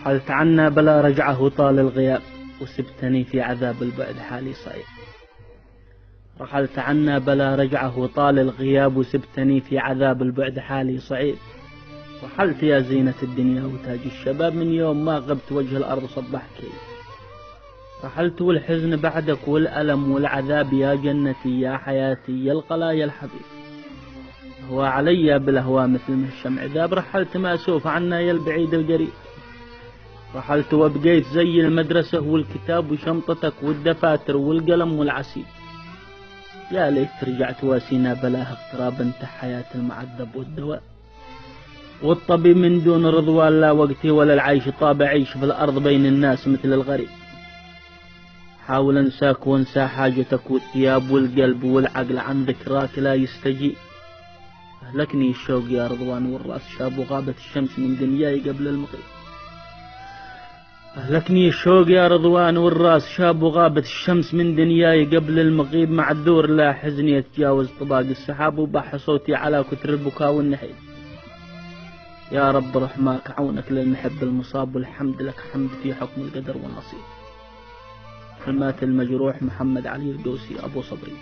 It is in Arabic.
رحلت عنا بلا رجعه طال الغياب، وسبتني في عذاب البعد حالي صعيب. رحلت عنا بلا رجعه طال الغياب، وسبتني في عذاب البعد حالي صعيب. رحلت يا زينة الدنيا وتاج الشباب، من يوم ما غبت وجه الأرض صبح كيف. رحلت والحزن بعدك والألم والعذاب، يا جنتي يا حياتي يا القلايا الحبيب. هو علي بالهوى مثل ما الشمع ذاب، رحلت مأسوف عنا يا البعيد القريب. رحلت وبقيت زي المدرسة والكتاب وشنطتك والدفاتر والقلم والعسيب. يا ليت رجعت واسينا بلاها اقتراب، انت حياة المعذب والدواء والطبيب. من دون رضوان لا وقتي ولا العيش، طاب عيش في الأرض بين الناس مثل الغريب. حاول انساك وانسى حاجتك والثياب والقلب والعقل، عن ذكراك لا يستجيب. أهلكني الشوق يا رضوان والراس، شاب وغابت الشمس من دنياي قبل المغيب. أهلكني الشوق يا رضوان والراس، شاب وغابت الشمس من دنياي قبل المغيب. معذور لا حزني يتجاوز طباق السحاب، وبح صوتي على كتر البكاء والنحيب. يا رب رحماك عونك للمحب المصاب، والحمد لك حمد في حكم القدر والنصيب. المات المجروح محمد علي الدوسي أبو صبري.